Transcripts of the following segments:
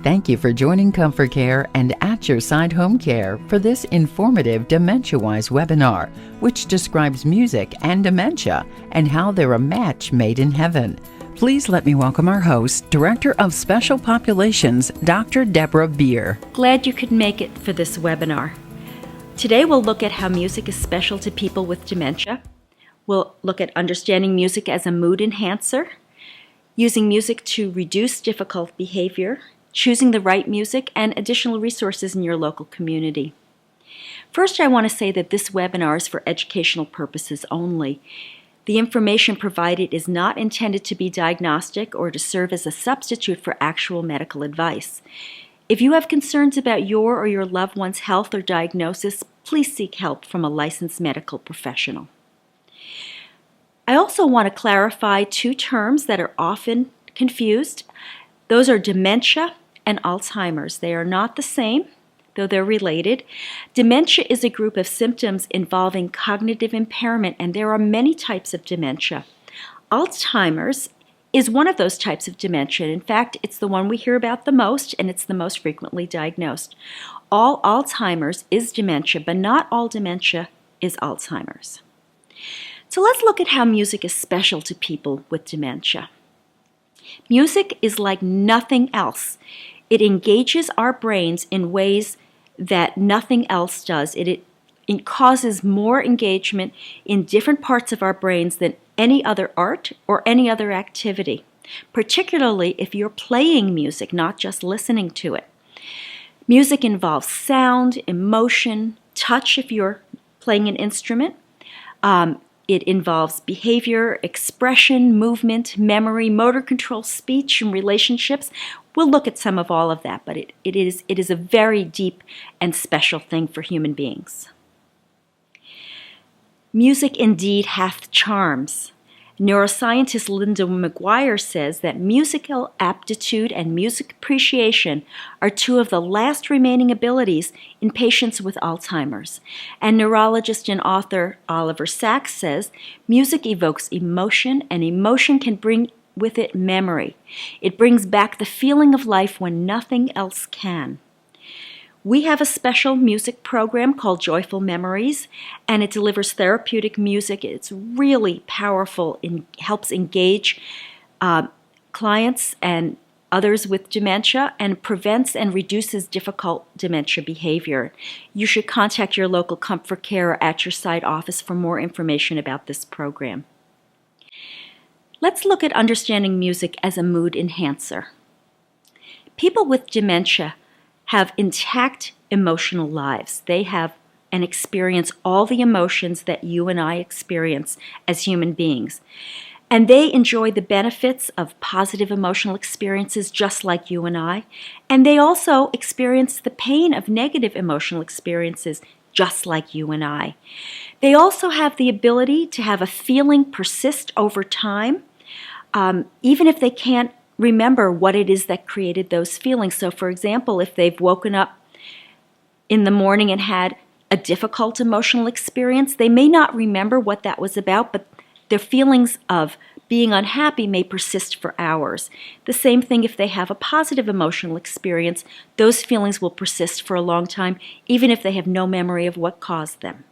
Thank you for joining ComForCare and At Your Side Home Care for this informative DementiaWise webinar, which describes music and dementia and how they're a match made in heaven. Please let me welcome our host, Director of Special Populations, Dr. Deborah Bier. Glad you could make it for this webinar. Today we'll look at how music is special to people with dementia. We'll look at understanding music as a mood enhancer, using music to reduce difficult behavior, choosing the right music, and additional resources in your local community. First, I want to say that this webinar is for educational purposes only. The information provided is not intended to be diagnostic or to serve as a substitute for actual medical advice. If you have concerns about your or your loved one's health or diagnosis, please seek help from a licensed medical professional. I also want to clarify two terms that are often confused. Those are dementia and Alzheimer's. They are not the same, though they're related. Dementia is a group of symptoms involving cognitive impairment, and there are many types of dementia. Alzheimer's is one of those types of dementia. In fact, it's the one we hear about the most, and it's the most frequently diagnosed. All Alzheimer's is dementia, but not all dementia is Alzheimer's. So let's look at how music is special to people with dementia. Music is like nothing else. It engages our brains in ways that nothing else does. It causes more engagement in different parts of our brains than any other art or any other activity, particularly if you're playing music, not just listening to it. Music involves sound, emotion, touch if you're playing an instrument. It involves behavior, expression, movement, memory, motor control, speech, and relationships. We'll look at some of all of that, but it is a very deep and special thing for human beings. Music indeed hath charms. Neuroscientist Linda McGuire says that musical aptitude and music appreciation are two of the last remaining abilities in patients with Alzheimer's. And neurologist and author Oliver Sacks says music evokes emotion, and emotion can bring with it memory. It brings back the feeling of life when nothing else can. We have a special music program called Joyful Memories, and it delivers therapeutic music. It's really powerful and helps engage clients and others with dementia and prevents and reduces difficult dementia behavior. You should contact your local ComForCare or At Your Side office for more information about this program. Let's look at understanding music as a mood enhancer. People with dementia have intact emotional lives. They have and experience all the emotions that you and I experience as human beings. And they enjoy the benefits of positive emotional experiences just like you and I. And they also experience the pain of negative emotional experiences just like you and I. They also have the ability to have a feeling persist over time, even if they can't remember what it is that created those feelings. So for example, if they've woken up in the morning and had a difficult emotional experience, they may not remember what that was about, but their feelings of being unhappy may persist for hours. The same thing if they have a positive emotional experience, those feelings will persist for a long time, even if they have no memory of what caused them.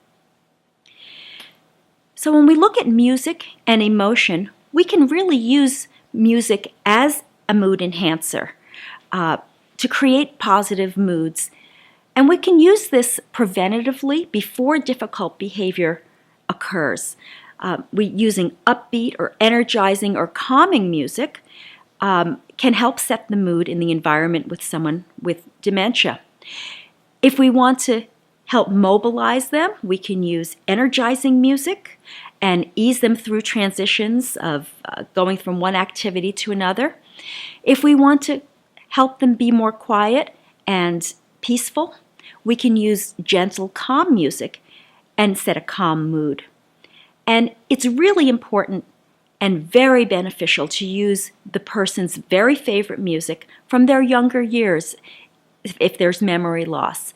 So when we look at music and emotion, we can really use music as a mood enhancer to create positive moods. And we can use this preventatively before difficult behavior occurs. Using upbeat or energizing or calming music can help set the mood in the environment with someone with dementia. If we want to help mobilize them, we can use energizing music and ease them through transitions of going from one activity to another. If we want to help them be more quiet and peaceful, we can use gentle, calm music and set a calm mood. And it's really important and very beneficial to use the person's very favorite music from their younger years if there's memory loss.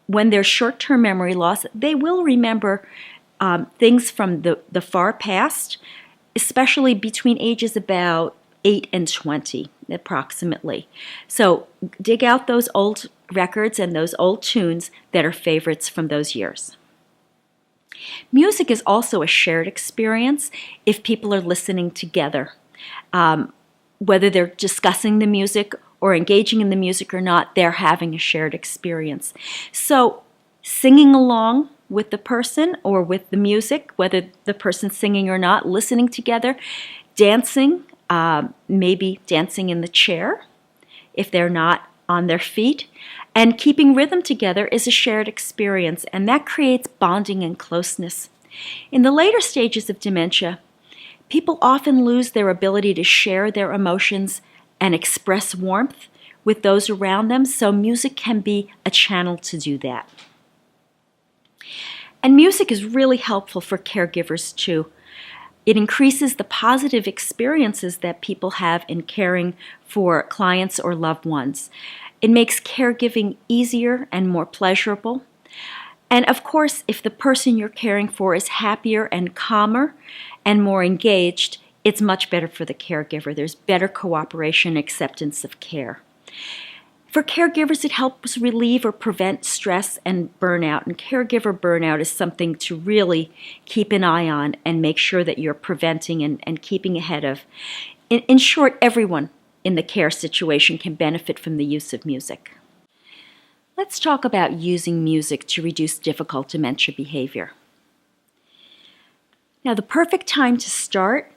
When there's short-term memory loss, they will remember things from the far past, especially between ages about 8 and 20. approximately. So dig out those old records and those old tunes that are favorites from those years. Music is also a shared experience if people are listening together. Whether they're discussing the music or engaging in the music or not, they're having a shared experience. So singing along with the person or with the music, whether the person's singing or not, listening together, dancing, maybe dancing in the chair if they're not on their feet, and keeping rhythm together is a shared experience, and that creates bonding and closeness. In the later stages of dementia, people often lose their ability to share their emotions and express warmth with those around them, so music can be a channel to do that. And music is really helpful for caregivers too. It increases the positive experiences that people have in caring for clients or loved ones. It makes caregiving easier and more pleasurable. And of course, if the person you're caring for is happier and calmer and more engaged, it's much better for the caregiver. There's better cooperation and acceptance of care. For caregivers, it helps relieve or prevent stress and burnout. And caregiver burnout is something to really keep an eye on and make sure that you're preventing and keeping ahead of. In short, everyone in the care situation can benefit from the use of music. Let's talk about using music to reduce difficult dementia behavior. Now, the perfect time to start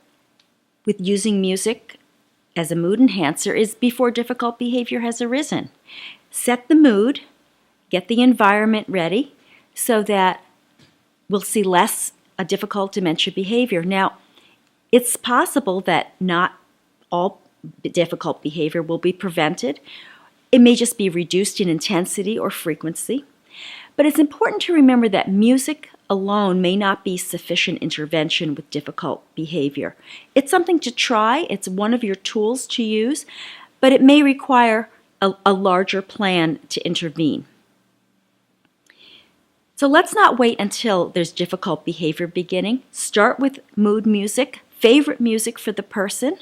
with using music as a mood enhancer is before difficult behavior has arisen. Set the mood, get the environment ready so that we'll see less difficult dementia behavior. Now, it's possible that not all difficult behavior will be prevented. It may just be reduced in intensity or frequency. But it's important to remember that music alone may not be sufficient intervention with difficult behavior. It's something to try. It's one of your tools to use, but it may require a larger plan to intervene. So let's not wait until there's difficult behavior beginning. Start with mood music, favorite music for the person.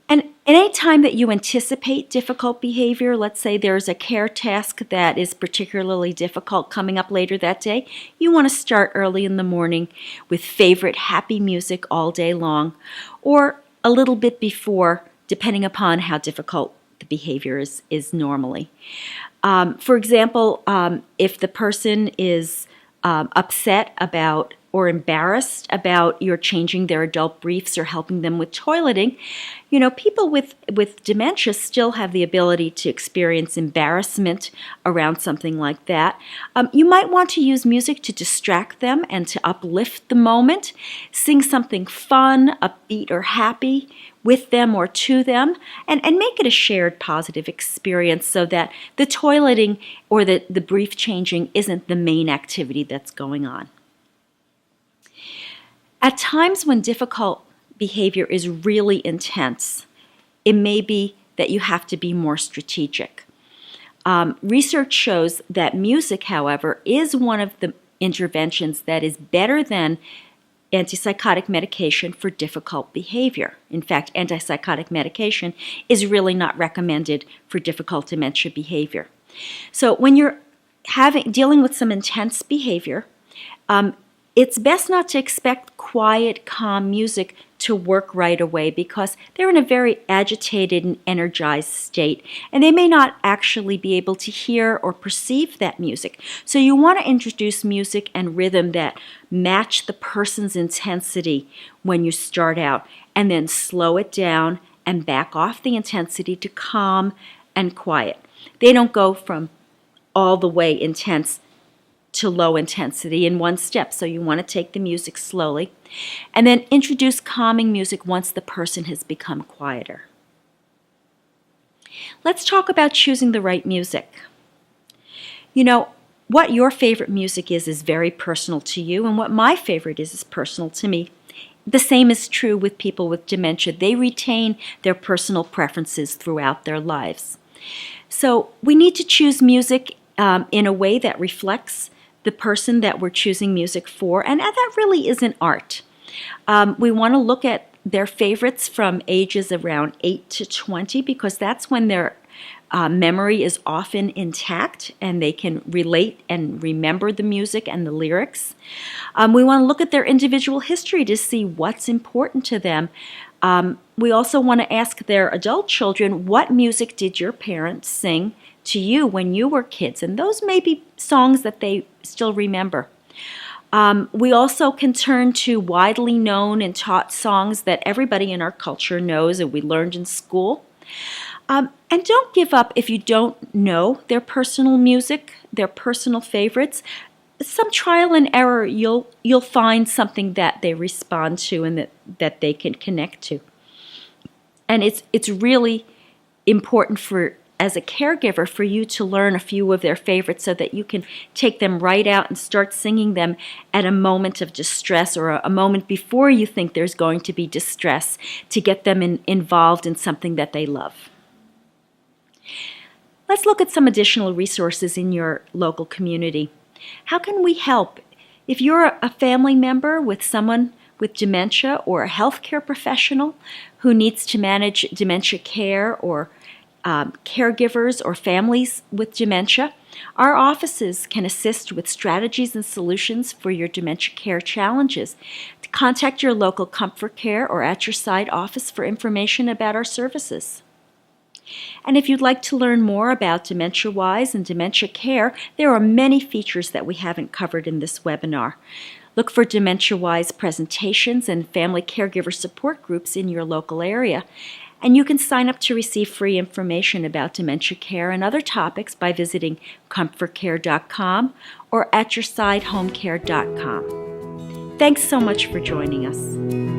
And any time that you anticipate difficult behavior, let's say there's a care task that is particularly difficult coming up later that day, you want to start early in the morning with favorite happy music all day long, or a little bit before, depending upon how difficult the behavior is normally. For example, if the person is upset about or embarrassed about your changing their adult briefs or helping them with toileting, people with dementia still have the ability to experience embarrassment around something like that. You might want to use music to distract them and to uplift the moment. Sing something fun, upbeat, or happy with them or to them, and make it a shared positive experience so that the toileting or the brief changing isn't the main activity that's going on. At times when difficult behavior is really intense, it may be that you have to be more strategic. Research shows that music, however, is one of the interventions that is better than antipsychotic medication for difficult behavior. In fact, antipsychotic medication is really not recommended for difficult dementia behavior. So when you're dealing with some intense behavior, it's best not to expect quiet, calm music to work right away because they're in a very agitated and energized state, and they may not actually be able to hear or perceive that music. So you want to introduce music and rhythm that match the person's intensity when you start out, and then slow it down and back off the intensity to calm and quiet. They don't go from all the way intense to low intensity in one step. So you want to take the music slowly and then introduce calming music once the person has become quieter. Let's talk about choosing the right music. What your favorite music is very personal to you, and what my favorite is personal to me. The same is true with people with dementia. They retain their personal preferences throughout their lives. So we need to choose music in a way that reflects the person that we're choosing music for, and that really is an art. We want to look at their favorites from ages around 8 to 20 because that's when their memory is often intact and they can relate and remember the music and the lyrics. We want to look at their individual history to see what's important to them. We also want to ask their adult children, what music did your parents sing to you when you were kids? And those may be songs that they still remember. We also can turn to widely known and taught songs that everybody in our culture knows and we learned in school. And don't give up if you don't know their personal music, their personal favorites. Some trial and error, you'll find something that they respond to and that they can connect to. And it's really important as a caregiver for you to learn a few of their favorites so that you can take them right out and start singing them at a moment of distress or a moment before you think there's going to be distress to get them involved in something that they love. Let's look at some additional resources in your local community. How can we help? If you're a family member with someone with dementia or a healthcare professional who needs to manage dementia care or caregivers or families with dementia, our offices can assist with strategies and solutions for your dementia care challenges. Contact your local ComForCare or At Your Side office for information about our services. And if you'd like to learn more about DementiaWise and dementia care, there are many features that we haven't covered in this webinar. Look for DementiaWise presentations and family caregiver support groups in your local area. And you can sign up to receive free information about dementia care and other topics by visiting ComForCare.com or AtYourSideHomeCare.com. Thanks so much for joining us.